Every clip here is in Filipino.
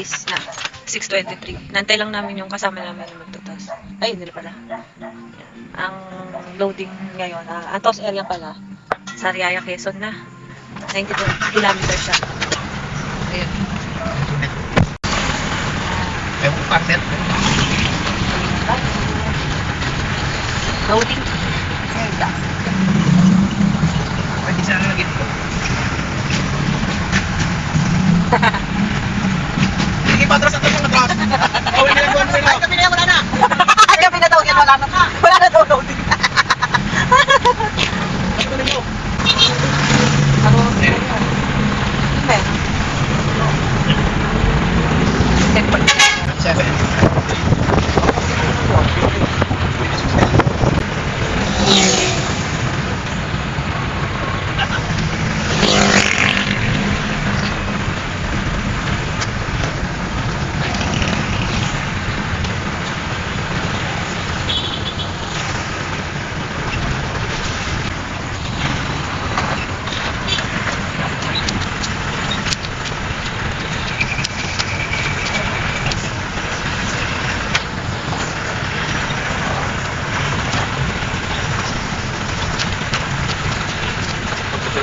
is na 6:23. Nantay lang namin yung kasama namin yung magtutos. Ay, hindi pala. Ang loading ngayon, Antos area pala. Sariaya, Quezon na. 92 kilometers siya. Ayun. May parcel. Loading. Ay, di sana lagi dito. Sige, patras at yung matras. Awin na lang doon sila. Ay, kami na yan, wala na. Kami na daw, wala na. Wala na daw loading. Ay, kunin mo. Ano? Meron. 7.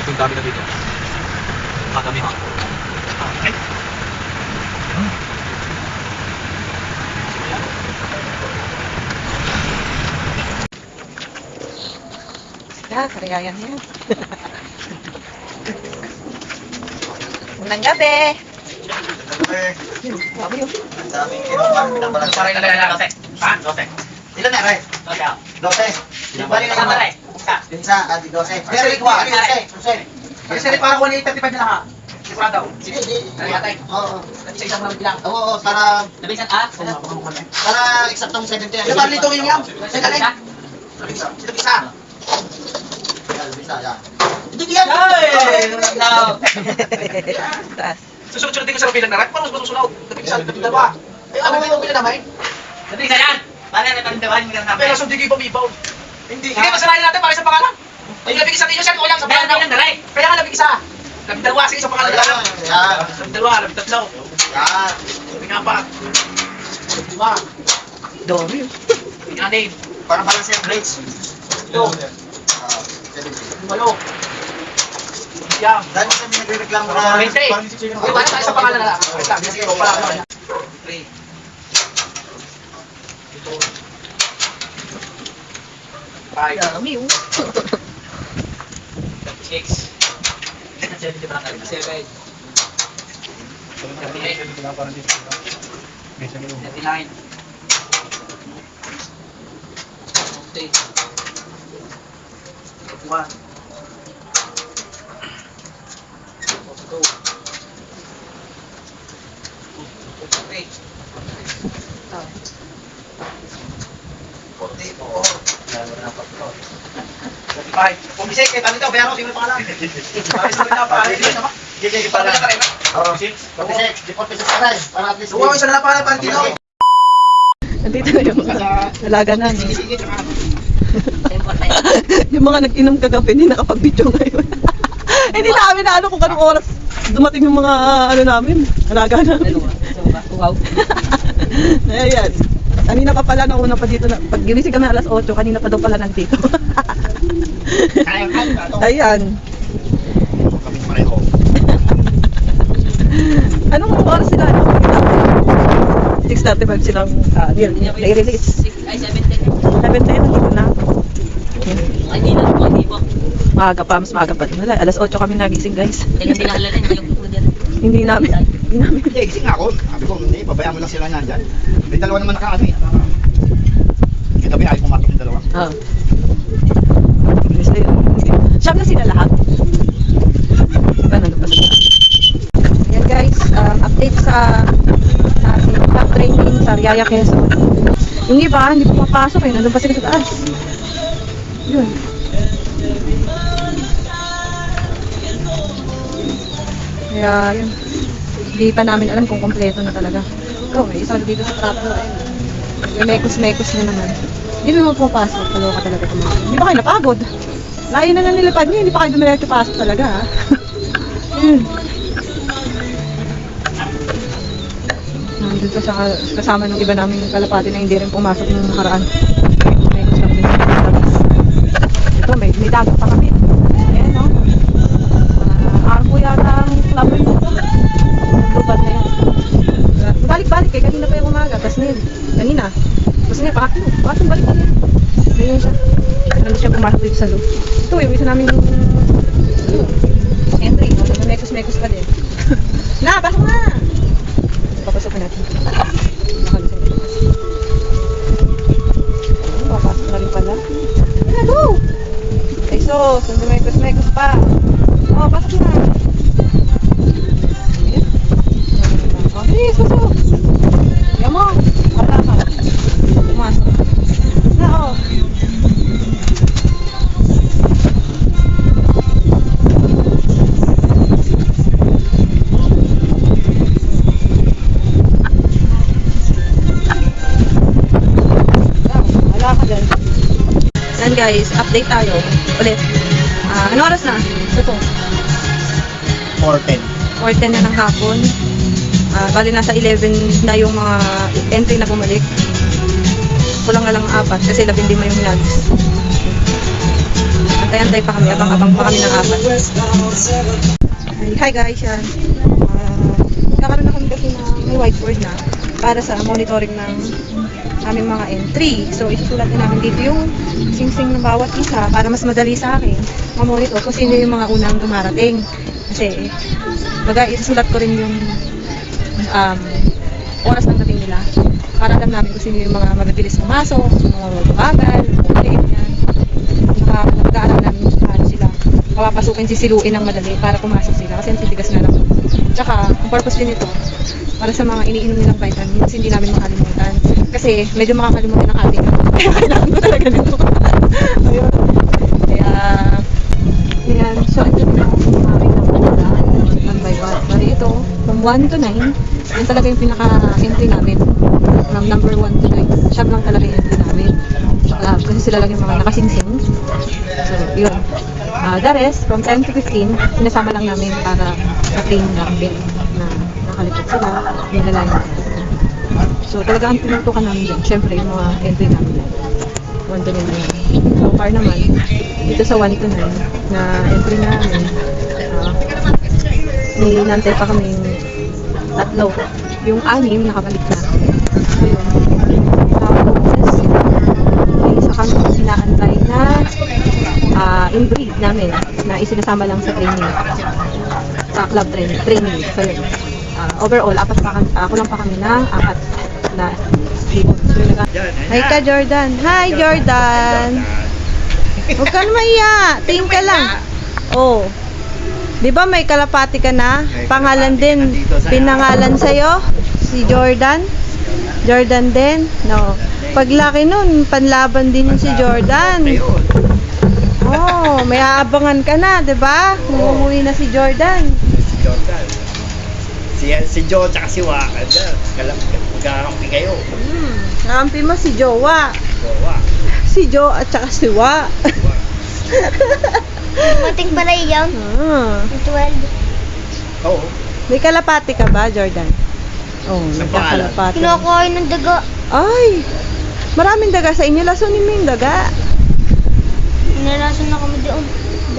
Yung dami na dito. Dami ha. Ay. Kariyayan yan. Unang gabi. Grabe yun. Ang daming kinuman. Pinabalan pa rin na lang. 12. Ha? 12. Ilan na, Ray? 12. Ilan ba rin na naman? Yung isa, 12. Pero ikaw, 12. Kasi parang 135 na ha. Sigurado. Sige, oo. Isa-isang lang bilang. Oo, para... Para eksaktong 70. Ano ba nito yung yam? Isa. Hindi yan! Ay! Taas. Susunod-sunod din ka sa bilang na rin. Paano masusunod? Labing dalawa. Eh, ano yung bilang naman? Labing isa yan! Paano na panindawan mo lang namin? Pero sundin yung pamibaw. Hindi. Sige, masalahin natin para sa pangalan. Ay, labing isa din yun siya. Kung lang sa pangalan. Bilang daray! Kaya nga labing isa. Labing dalawa. Sige, sa pangalan lang. Labing dalawa, labing tatlo. Labing apat. Labing lima. Dami yun. Labing anim. Parang balance yung grades. Ito. Labing walo. Siyam. Dahil mo sabi nagre-reklamo na 20. Okay, tayo sa pangalan na lang. Sige, go pala. 3. Ito. 5. Dami yun. 6. 7. 38. 39. 40. 41. 42. 43. 44. 45. Pumisik, kahit ano ito, bayaran ko, sino yung pangalan? Bakit sa mga pa? Hindi pala. Oo. 46. 46 pa rin. Para at least. Huwag isa na lang pangalan, parang tino. Nandito na yung alaga namin. Yung mga nag-inom kagabi, hindi nakapag-video ngayon. Hindi namin na ano kung anong oras dumating yung mga ano namin, alaga namin. Wow. Ayan. Kanina pa pala, nauna pa dito, pag ginising kami alas 8, kanina pa daw pala nandito. Ayan. Kami pareho. Anong oras sila? 6:35 silang nai-release. Ay, 7:10. 7:10 nandito na. Ay, hindi na po, hindi po. Maaga pa, mas maaga pa din. Wala, alas 8 kami nagising, guys. Hindi na halala yung order. Hindi namin. Hindi, gising ako. Sabi ko, hindi, pabayaan mo lang sila nandyan. May dalawa naman nakaano eh. Kita ba ayaw pumatok yung dalawa? Ah. Siyam na sila lahat. Nandun pa sila. Ayan guys, update sa ating top training sa Sariaya, Quezon. Yung iba, hindi pumapasok eh. Nandun pa sila sa taas. Yun. Kaya yun. Hindi pa namin alam kung kompleto na talaga. Ikaw, may isa dito sa trapper. Yung mekos-mekos na naman. Hindi naman pumapasok. Kaloka talaga kumain. Hindi ba kayo napagod? Layo na nilipad niyo. Hindi pa kayo dumiretso pasok talaga ha. Yun. nandun pa siya kasama ng iba namin kalapati na hindi rin pumasok ng nakaraan. May gusto kami din. Ito, may dagat pa kami. Ayan, no? Arko yata ang club rin. Lubad na yan. Balik-balik eh, kanina pa yung umaga. Tapos ngayon, kanina. Tapos ngayon, pakatong balik na yan. Ngayon siya. Nandun siya pumasok dito sa loob. Ito, yung isa namin yung entry. Mekos-mekos pa din. Na, pasok na! Papasokin natin. Papasok na rin pala. Ayan, go! Ay, sos, mekos-mekos pa. Oh, pasok na. Ayan. Oh, please, pasok. Ayan mo. Wala ka. Pumasok. Na, oh. Wala ka dyan. Yan guys, update tayo. Ulit. Ano oras na? Ito. 410. 4:10 na ng hapon. Bali nasa 11 na yung mga entry na bumalik. Kulang na lang ang 4 kasi 15 yung lags. Antay-antay pa kami, abang-abang pa kami ng 4. Hi guys, yan. Nagkakaroon na kami kasi na may whiteboard na para sa monitoring ng aming mga entry. So, isusulat na namin dito yung sing-sing ng bawat isa para mas madali sa akin mamonitor kung sino yung mga unang dumarating. Kasi, isusulat ko rin yung oras ng dating nila para alam namin kung sino yung mga mabibilis pumasok, yung mga mababagal, late yan. Nag-aalam namin kung paano sila papapasukin, sisiluin ng madali para pumasok sila kasi ang titigas na lang. Tsaka, ang purpose din ito para sa mga iniinom nilang vitamins, hindi namin makalimutan. Kasi medyo makakalimutan ng ating kaya kailangan ko talaga nito. Ayun. Kaya, yan. So, ito yung aming napunta. 1 by 1. Bali ito, from 1 to 9, yan talaga yung pinaka-entry namin. From number 1 to 9. Siya lang talaga yung entry namin. Kasi sila lang yung mga nakasingsing. So, yun. The rest, from 10 to 15, sinasama lang namin para sa-train namin na nakalipot sila, nilalayan. So, talaga ang tinutukan namin din. Siyempre, yung mga entry namin. 1 to 9 na yan. So far naman, dito sa 1 to 9 na entry namin, may nantay pa kami tatlo. Yung 6, nakabalik na. So, yun. Tapos, may isa kami sinaantay na in-breed namin na isinasama lang sa training. Sa club training. So, yun. Overall, ako lang pa kami ng 4 na ibon. So, hi ka, Jordan. Hi, Jordan. Huwag ka na maiya. Tingin ka lang. Oh. Di ba may kalapati ka na? Pangalan din. Pinangalan sa'yo? Si Jordan? Jordan din? No. Paglaki nun, panlaban din yun si Jordan. Oh, may aabangan ka na, di ba? Umuwi na si Jordan. Si Jordan. Si Joe at si Wa. Magkakampi kayo. Nakampi mo si Jowa. Jowa. Si Joe at saka si Wa. Mating pala yan. 12. Oo. May kalapati ka ba, Jordan? Oh, nagkakalapati. Kinakain ng daga. Ay! Maraming daga sa inyo. Lasunin mo yung daga. Inalasan na kami doon.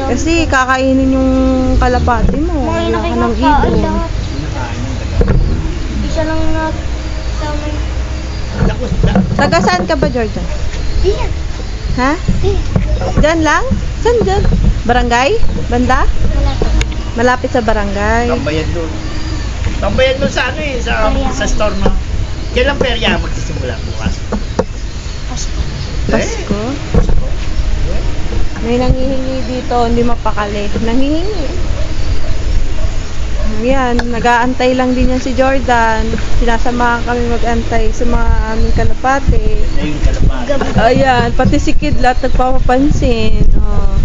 Kasi kakainin yung kalapati mo. Mga Wala ka ng nakikakain ibon. lahat. Isa lang na sa may... Taga saan ka ba, Jordan? Diyan. Ha? Diyan lang? Saan dyan? Barangay? Banda? Wala pa. Malapit sa barangay. Tambayan doon. Tambayan doon sa ano eh, sa store mo. Kailan perya magsisimula bukas? Pasko. Pasko? May nangihingi dito, hindi mapakali. Nangihingi. Yan, nag-aantay lang din yan si Jordan. Sinasamahan kami mag-antay sa mga aming kalapate. Ayun, kalapati. Ayan, pati si Kid lahat nagpapapansin. Oh.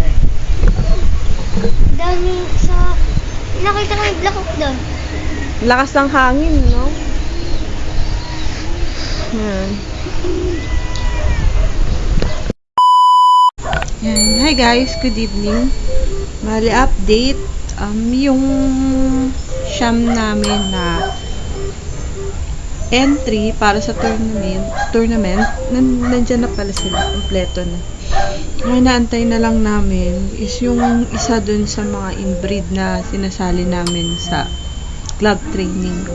Dami sa... Nakita ko yung Black Hawk doon. Lakas ng hangin, no? Yan. Yan. Hi guys, good evening. Bali update. Yung siyam namin na entry para sa tournament, nandyan na pala sila, kompleto na. Ang inaantay na lang namin is yung isa dun sa mga inbreed na sinasali namin sa club training.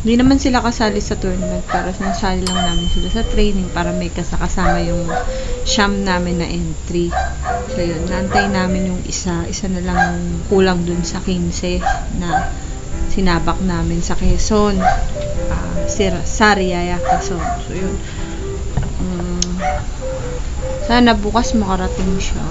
Hindi naman sila kasali sa tournament, para sinasali lang namin sila sa training para may kasama yung sham namin na entry. So yun, naantay namin yung isa na lang kulang dun sa 15 na sinabak namin sa Quezon, Sariaya, Quezon. So yun, sana bukas makarating siya.